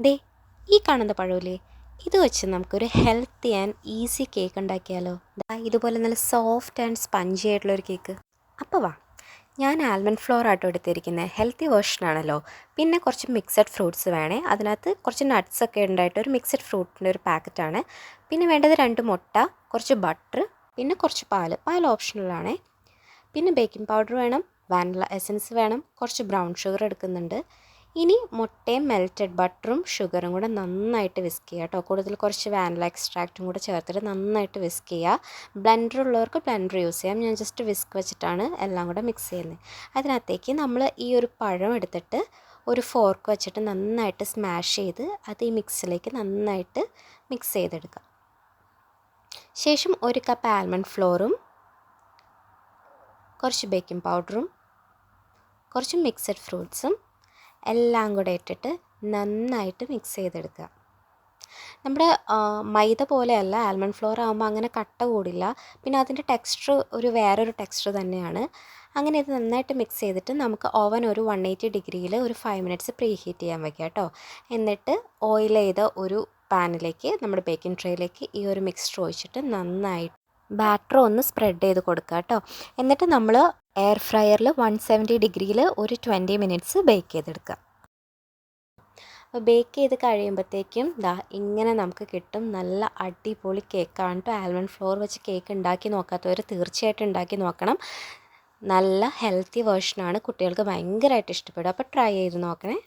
ദേ ഈ കാണുന്ന പഴമില്ലേ, ഇത് വെച്ച് നമുക്കൊരു ഹെൽത്തി ആൻഡ് ഈസി കേക്ക് ഉണ്ടാക്കിയാലോ. ഇതുപോലെ നല്ല സോഫ്റ്റ് ആൻഡ് സ്പഞ്ചി ആയിട്ടുള്ളൊരു കേക്ക്. അപ്പോൾ വാ, ഞാൻ ആൽമണ്ട് ഫ്ലോർ ആട്ടോ എടുത്തിരിക്കുന്നത്. ഹെൽത്തി വേർഷനാണല്ലോ. പിന്നെ കുറച്ച് മിക്സഡ് ഫ്രൂട്ട്സ് വേണേ. അതിനകത്ത് കുറച്ച് നട്ട്സൊക്കെ ഉണ്ടായിട്ട് ഒരു മിക്സഡ് ഫ്രൂട്ടിൻ്റെ ഒരു പാക്കറ്റാണ്. പിന്നെ വേണ്ടത് 2 മുട്ട, കുറച്ച് ബട്ടർ, പിന്നെ കുറച്ച് പാൽ ഓപ്ഷണലാണേ. പിന്നെ ബേക്കിംഗ് പൗഡർ വേണം, വാനില എസൻസ് വേണം, കുറച്ച് ബ്രൗൺ ഷുഗർ എടുക്കുന്നുണ്ട്. ഇനി മുട്ടയും മെൽറ്റഡ് ബട്ടറും ഷുഗറും കൂടെ നന്നായിട്ട് വിസ്ക് ചെയ്യുക കേട്ടോ. കൂടുതൽ കുറച്ച് വാനില എക്സ്ട്രാക്റ്റും കൂടെ ചേർത്തിട്ട് നന്നായിട്ട് വിസ്ക് ചെയ്യുക. ബ്ലെൻഡർ ഉള്ളവർക്ക് ബ്ലെൻഡർ യൂസ് ചെയ്യാം. ഞാൻ ജസ്റ്റ് വിസ്ക് വെച്ചിട്ടാണ് എല്ലാം കൂടെ മിക്സ് ചെയ്യുന്നത്. അതിനകത്തേക്ക് നമ്മൾ ഈ ഒരു പഴം എടുത്തിട്ട് ഒരു ഫോർക്ക് വെച്ചിട്ട് നന്നായിട്ട് സ്മാഷ് ചെയ്ത് അത് ഈ മിക്സിലേക്ക് നന്നായിട്ട് മിക്സ് ചെയ്തെടുക്കുക. ശേഷം 1 കപ്പ് ആൽമണ്ട് ഫ്ലോറും കുറച്ച് ബേക്കിംഗ് പൗഡറും കുറച്ച് മിക്സഡ് ഫ്രൂട്ട്സും എല്ലാം കൂടെ ഇട്ടിട്ട് നന്നായിട്ട് മിക്സ് ചെയ്തെടുക്കുക. നമ്മുടെ മൈദ പോലെയല്ല, ആൽമണ്ട് ഫ്ലോർ ആകുമ്പോൾ അങ്ങനെ കട്ട കൂടില്ല. പിന്നെ അതിൻ്റെ ടെക്സ്ചർ വേറൊരു ടെക്സ്ചർ തന്നെയാണ്. അങ്ങനെ ഇത് നന്നായിട്ട് മിക്സ് ചെയ്തിട്ട് നമുക്ക് ഓവൻ ഒരു 180 ഡിഗ്രിയിൽ ഒരു 5 മിനിറ്റ്സ് പ്രീ ഹീറ്റ് ചെയ്യാൻ വയ്ക്കുക കേട്ടോ. എന്നിട്ട് ഓയിൽ ചെയ്ത ഒരു പാനിലേക്ക്, നമ്മുടെ ബേക്കിംഗ് ട്രേയിലേക്ക് ഈ ഒരു മിക്സ്ചർ ഒഴിച്ചിട്ട് നന്നായിട്ട് ബാറ്റർ ഒന്ന് സ്പ്രെഡ് ചെയ്ത് കൊടുക്കുക കേട്ടോ. എന്നിട്ട് നമ്മൾ എയർ ഫ്രയറിൽ 170 ഡിഗ്രിയിൽ ഒരു 20 മിനിറ്റ്സ് ബേക്ക് ചെയ്തെടുക്കുക. അപ്പോൾ ബേക്ക് ചെയ്ത് കഴിയുമ്പോഴത്തേക്കും ഇങ്ങനെ നമുക്ക് കിട്ടും. നല്ല അടിപൊളി കേക്കാണ് കേട്ടോ. ആൽമണ്ട് ഫ്ലോർ വെച്ച് കേക്ക് ഉണ്ടാക്കി നോക്കാത്തവർ തീർച്ചയായിട്ടും ഉണ്ടാക്കി നോക്കണം. നല്ല ഹെൽത്തി വേർഷനാണ്, കുട്ടികൾക്ക് ഭയങ്കരമായിട്ട് ഇഷ്ടപ്പെടും. അപ്പോൾ ട്രൈ ചെയ്ത് നോക്കണേ.